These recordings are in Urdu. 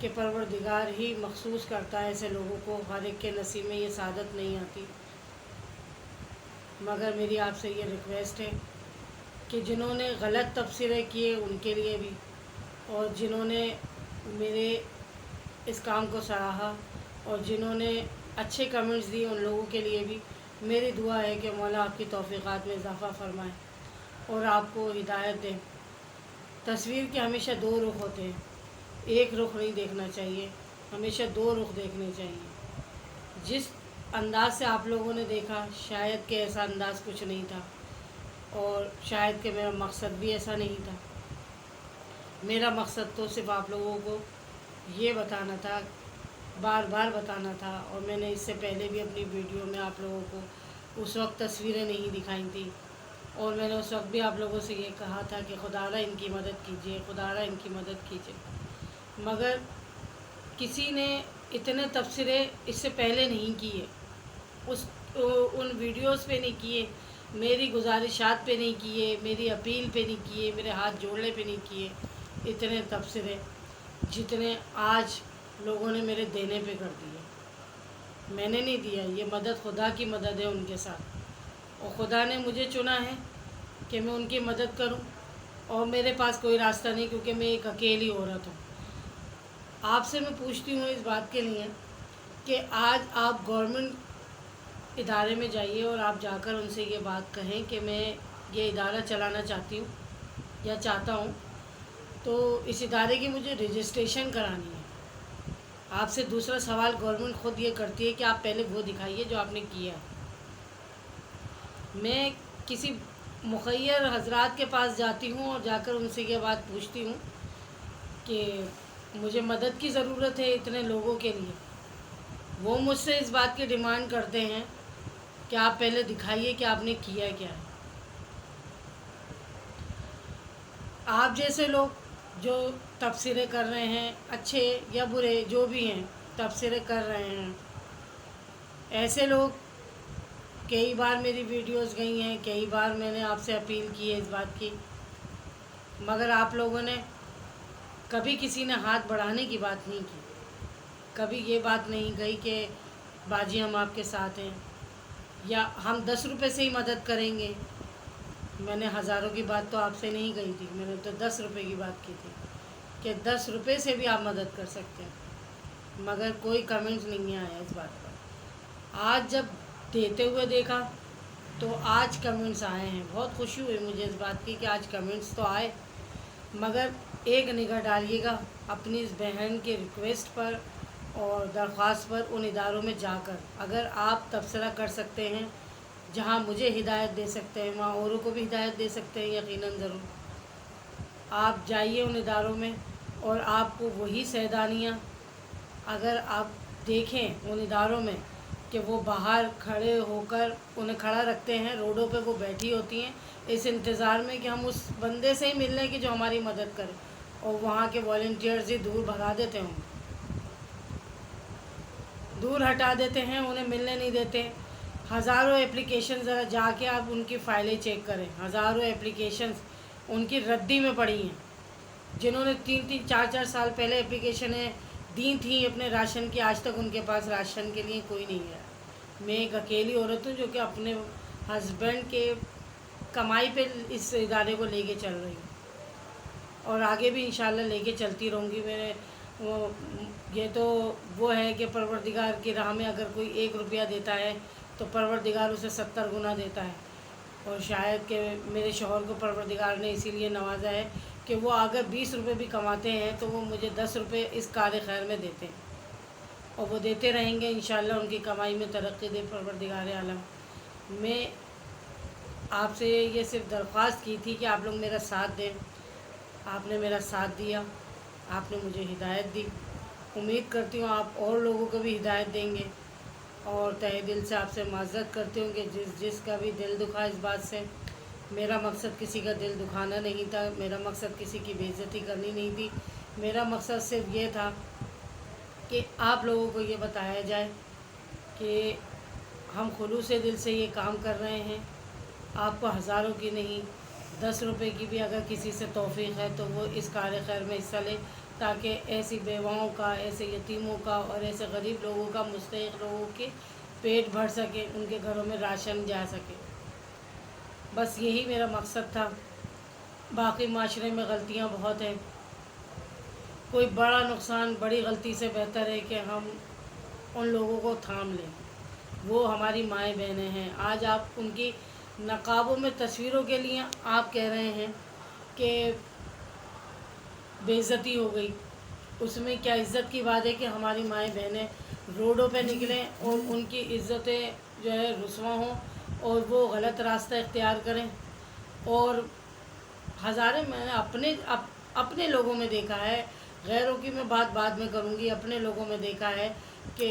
کہ پروردگار ہی مخصوص کرتا ہے ایسے لوگوں کو، ہر ایک کے نصیب میں یہ سعادت نہیں آتی۔ مگر میری آپ سے یہ ریکویسٹ ہے کہ جنہوں نے غلط تبصرے کیے ان کے لیے بھی، اور جنہوں نے میرے اس کام کو سراہا اور جنہوں نے اچھے کمنٹس دیے ان لوگوں کے لیے بھی میری دعا ہے کہ مولا آپ کی توفیقات میں اضافہ فرمائے اور آپ کو ہدایت دے۔ تصویر کے ہمیشہ دو رخ ہوتے ہیں، ایک رخ نہیں دیکھنا چاہیے، ہمیشہ دو رخ دیکھنے چاہیے۔ جس انداز سے آپ لوگوں نے دیکھا شاید کہ ایسا انداز کچھ نہیں تھا، اور شاید کہ میرا مقصد بھی ایسا نہیں تھا۔ میرا مقصد تو صرف آپ لوگوں کو یہ بتانا تھا، بار بار بتانا تھا، اور میں نے اس سے پہلے بھی اپنی ویڈیو میں آپ لوگوں کو اس وقت تصویریں نہیں دکھائی تھیں، اور میں نے اس وقت بھی آپ لوگوں سے یہ کہا تھا کہ خدا را ان کی مدد کیجیے، خدا را ان کی مدد کیجیے۔ مگر کسی نے اتنے تبصرے اس سے پہلے نہیں کیے، ان ویڈیوز پہ نہیں کیے، میری گزارشات پہ نہیں کیے، میری اپیل پہ نہیں کیے، میرے ہاتھ جوڑنے پہ نہیں کیے اتنے تبصرے جتنے آج لوگوں نے میرے دینے پہ کر دیے۔ میں نے نہیں دیا، یہ مدد خدا کی مدد ہے ان کے ساتھ، اور خدا نے مجھے چنا ہے کہ میں ان کی مدد کروں، اور میرے پاس کوئی راستہ نہیں کیونکہ میں ایک اکیلی عورت ہوں۔ آپ سے میں پوچھتی ہوں اس بات کے لیے کہ آج آپ گورنمنٹ ادارے میں جائیے اور آپ جا کر ان سے یہ بات کہیں کہ میں یہ ادارہ چلانا چاہتی ہوں یا چاہتا ہوں، تو اس ادارے کی مجھے رجسٹریشن کرانی ہے۔ آپ سے دوسرا سوال گورنمنٹ خود یہ کرتی ہے کہ آپ پہلے وہ دکھائیے جو آپ نے کیا ہے۔ میں کسی مخیر حضرات کے پاس جاتی ہوں اور جا کر ان سے یہ بات پوچھتی ہوں کہ مجھے مدد کی ضرورت ہے اتنے لوگوں کے لیے، وہ مجھ سے اس بات کی ڈیمانڈ کرتے ہیں کہ آپ پہلے دکھائیے کہ آپ نے کیا کیا ہے۔ آپ جیسے لوگ جو تبصرے کر رہے ہیں، اچھے یا برے جو بھی ہیں تبصرے کر رہے ہیں، ایسے لوگ کئی بار میری ویڈیوز گئی ہیں، کئی بار میں نے آپ سے اپیل کی ہے اس بات کی، مگر آپ لوگوں نے کبھی کسی نے ہاتھ بڑھانے کی بات نہیں کی، کبھی یہ بات نہیں کہی کہ باجی ہم آپ کے ساتھ ہیں یا ہم 10 روپے سے ہی مدد کریں گے۔ میں نے ہزاروں کی بات تو آپ سے نہیں کہی تھی، میں نے تو 10 روپے کی بات کی تھی کہ 10 روپے سے بھی آپ مدد کر سکتے ہیں، مگر کوئی کمنٹس نہیں آیا اس بات پر۔ آج جب دیتے ہوئے دیکھا تو آج کمنٹس آئے ہیں، بہت خوشی ہوئی مجھے اس بات کی کہ آج کمنٹس تو آئے، مگر ایک نگاہ ڈالیے گا اپنی اس بہن کے ریکویسٹ پر اور درخواست پر ان اداروں میں جا کر، اگر آپ تبصرہ کر سکتے ہیں جہاں مجھے ہدایت دے سکتے ہیں وہاں اوروں کو بھی ہدایت دے سکتے ہیں، یقیناً ضرور آپ جائیے ان اداروں میں، اور آپ کو وہی سیدانیاں اگر آپ دیکھیں ان اداروں میں کہ وہ باہر کھڑے ہو کر انہیں کھڑا رکھتے ہیں، روڈوں پہ وہ بیٹھی ہوتی ہیں اس انتظار میں کہ ہم اس بندے سے ہی مل لیں کہ جو ہماری مدد کرے، اور وہاں کے والنٹیئرز ہی دور بھگا دیتے ہیں، دور ہٹا دیتے ہیں، انہیں ملنے نہیں دیتے۔ ہزاروں اپلیکیشن ذرا جا کے آپ ان کی فائلیں چیک کریں، ہزاروں اپلیکیشنز ان کی ردی میں پڑی ہیں، جنہوں نے 3-4 سال پہلے اپلیکیشنیں دی تھیں اپنے راشن کی، آج تک ان کے پاس راشن کے لیے کوئی نہیں ہے۔ میں ایک اکیلی عورت ہوں جو کہ اپنے ہسبینڈ کے کمائی پہ اس ادارے کو لے کے چل رہی ہوں، اور آگے بھی انشاءاللہ لے کے چلتی رہوں گی۔ یہ تو وہ ہے کہ پروردگار کی راہ میں اگر کوئی 1 روپیہ دیتا ہے تو پروردگار اسے 70 گنا دیتا ہے، اور شاید کہ میرے شوہر کو پروردگار نے اسی لیے نوازا ہے کہ وہ اگر 20 روپے بھی کماتے ہیں تو وہ مجھے 10 روپے اس کار خیر میں دیتے ہیں، اور وہ دیتے رہیں گے انشاءاللہ، ان کی کمائی میں ترقی دے پروردگار عالم۔ میں آپ سے یہ صرف درخواست کی تھی کہ آپ لوگ میرا ساتھ دیں، آپ نے میرا ساتھ دیا، آپ نے مجھے ہدایت دی، امید کرتی ہوں آپ اور لوگوں کو بھی ہدایت دیں گے، اور تہہ دل سے آپ سے معذرت کرتی ہوں کہ جس کا بھی دل دکھا اس بات سے، میرا مقصد کسی کا دل دکھانا نہیں تھا، میرا مقصد کسی کی بے عزتی کرنی نہیں تھی، میرا مقصد صرف یہ تھا کہ آپ لوگوں کو یہ بتایا جائے کہ ہم خلوص دل سے یہ کام کر رہے ہیں، آپ کو ہزاروں کی نہیں 10 روپے کی بھی اگر کسی سے توفیق ہے تو وہ اس کار خیر میں حصہ لے، تاکہ ایسی بیواؤں کا، ایسے یتیموں کا اور ایسے غریب لوگوں کا، مستحق لوگوں کے پیٹ بھر سکے، ان کے گھروں میں راشن جا سکے۔ بس یہی میرا مقصد تھا۔ باقی معاشرے میں غلطیاں بہت ہیں، کوئی بڑا نقصان بڑی غلطی سے بہتر ہے کہ ہم ان لوگوں کو تھام لیں۔ وہ ہماری مائیں بہنیں ہیں۔ آج آپ ان کی نقابوں میں تصویروں کے لیے آپ کہہ رہے ہیں کہ بے عزتی ہو گئی، اس میں کیا عزت کی بات ہے کہ ہماری مائیں بہنیں روڈوں پہ نکلیں اور ان کی عزتیں جو ہے رسوا ہوں اور وہ غلط راستہ اختیار کریں؟ اور ہزاریں میں نے اپنے لوگوں میں دیکھا ہے، غیروں کی میں بات بعد میں کروں گی، اپنے لوگوں میں دیکھا ہے کہ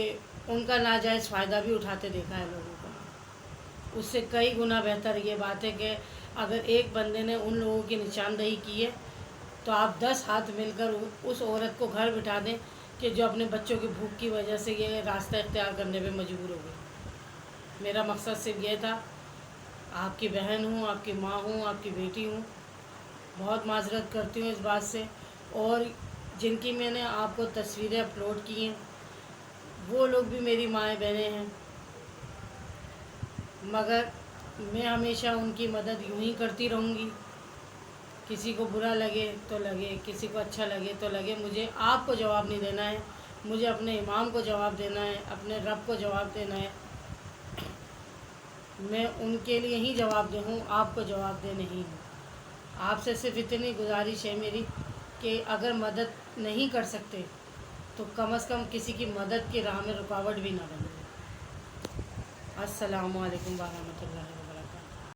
ان کا ناجائز فائدہ بھی اٹھاتے دیکھا ہے لوگوں کو۔ اس سے کئی گنا بہتر یہ بات ہے کہ اگر ایک بندے نے ان لوگوں کی نشاندہی کی ہے تو آپ 10 ہاتھ مل کر اس عورت کو گھر بٹھا دیں کہ جو اپنے بچوں کی بھوک کی وجہ سے یہ راستہ اختیار کرنے پہ مجبور ہو گئی۔ میرا مقصد صرف یہ تھا۔ آپ کی بہن ہوں، آپ کی ماں ہوں، آپ کی بیٹی ہوں، بہت معذرت کرتی ہوں اس بات سے۔ اور جن کی میں نے آپ کو تصویریں اپلوڈ کی ہیں وہ لوگ بھی میری مائیں بہنیں ہیں، مگر میں ہمیشہ ان کی مدد یوں ہی کرتی رہوں گی۔ کسی کو برا لگے تو لگے، کسی کو اچھا لگے تو لگے، مجھے آپ کو جواب نہیں دینا ہے، مجھے اپنے امام کو جواب دینا ہے، اپنے رب کو جواب دینا ہے۔ میں ان کے لیے ہی جواب دہ ہوں، آپ کو جواب دہ نہیں ہوں۔ آپ سے صرف اتنی گزارش ہے میری کہ اگر مدد نہیں کر سکتے تو کم از کم کسی کی مدد کی راہ میں رکاوٹ بھی نہ بنے۔ السلام علیکم ورحمۃ اللہ۔